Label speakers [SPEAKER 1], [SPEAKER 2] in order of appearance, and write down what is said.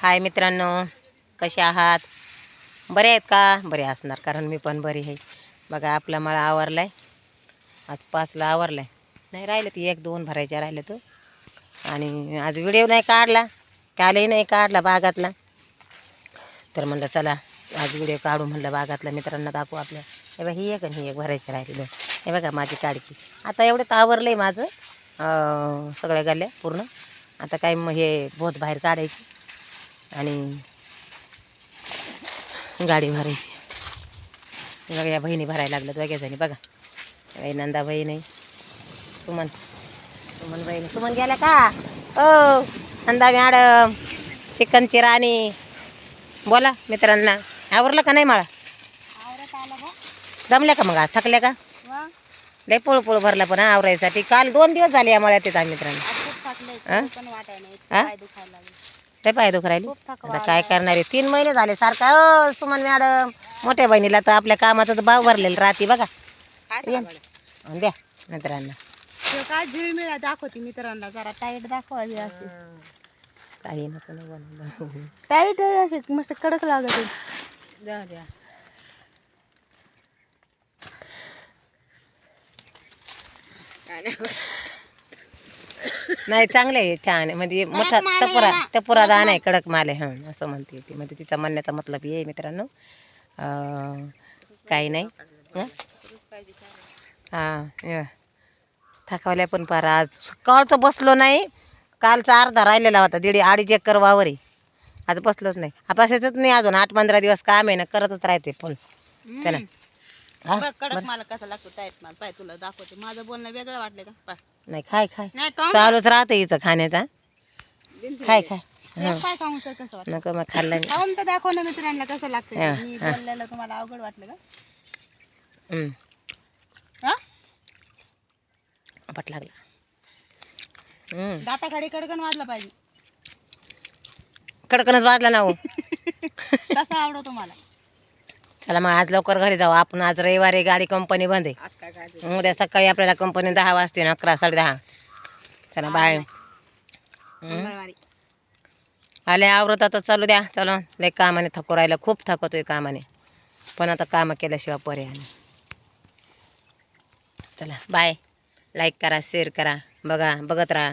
[SPEAKER 1] हाय मित्रांनो, कसे आहात? बरे आहेत का? बरे असणार, कारण मी पण बरी आहे. बघा आपला मला आवरला आहे. आज 5ला आवरला आहे. नाही राहिलं ती 1-2 भरायच्या राहिलं तर. आणि आज व्हिडिओ नाही काढला, कालही नाही काढला बागातला. तर म्हणलं चला आज व्हिडिओ काढू, म्हणलं बागातला मित्रांना दाखवू आपल्या. हे बघा ही एक आणि ही एक भरायची राहिली. हे बघा माझी काडकी. आता एवढं आवरलं आहे माझं, सगळ्या गल्ल्या पूर्ण. आता काय मग हे बोत बाहेर काढायची आणि गाडी भरायची. बघा या बहिणी भरायला लागल्यात वगैरे जणी. बघा नंदा बहीण आहे, सुमन बहीण. सुमन गेल्या का? ओ नंदा मॅडम, चिकनची राणी. बोला मित्रांना, आवरलं का नाही? मला जमल्या का? मग आज थकल्या का? लय पोळ भरला पण आवरायसाठी. काल 2 दिवस झाले आम्हाला तिथं मित्रांनो. लय पाय दुख राहिली. आता काय करणार आहे? 3 महिने झाले सारखा. ओ सुमन मॅडम, मोठ्या बहिणीला तर आपल्या कामाचं भाव भरलेलं राहते. बघा द्या मित्रांना.
[SPEAKER 2] काय झीळ मिळा दाखवते मित्रांना, जरा टाईट दाखवावी. अशी
[SPEAKER 1] काही नको
[SPEAKER 2] टाईट अशी मस्त कडक लागत. द्या द्या.
[SPEAKER 1] नाही चांगलं आहे, छान आहे. म्हणजे मोठा टपुरा दाना आहे, कडक माल आहे. हं असं म्हणते ती. म्हणजे तिचा म्हणण्याचा मतलब हे मित्रांनो. काही नाही. हां थकवल्या पण पार. आज सकाळचं बसलो नाही. कालचा अर्धा राहिलेला होता. 1.5-2.5 एकर वावर आहे. आज बसलोच नाही. बसायचंच नाही अजून. 8-15 दिवस काम आहे ना, करतच राहते पण. चला
[SPEAKER 2] कडक मला कसा लागतो टाईट माल. पाय तुला दाखवते. माझं बोलणं वेगळं वाटलं का? पाय
[SPEAKER 1] नाही खाय चालूच राहतं हिचं खाण्याचा. खाय
[SPEAKER 2] पाय खाऊन कसं वाटतं?
[SPEAKER 1] नको मग खाल्लं
[SPEAKER 2] खाऊन तर दाखव ना मित्रांना कसं लागतं. मी बोललेलं तुम्हाला अवघड वाटलं का?
[SPEAKER 1] पट लागला.
[SPEAKER 2] दाताखाली कडकन वाजला पाहिजे.
[SPEAKER 1] कडकनच वाजला ना हो.
[SPEAKER 2] तसा आवडतो मला.
[SPEAKER 1] चला मग आज लवकर घरी जाऊ आपण. आज रविवारी गाडी कंपनी बंद आहे. उद्या सकाळी आपल्याला कंपनी 10 वाजते ना, 11-10:30. चला बाय. आले आवरत आता. चालू द्या. चला लय कामाने थकू राहिलं, खूप थकतोय कामाने. पण आता कामं केल्याशिवाय पर्याय नाही. चला बाय. लाईक करा, शेअर करा, बघत राहा.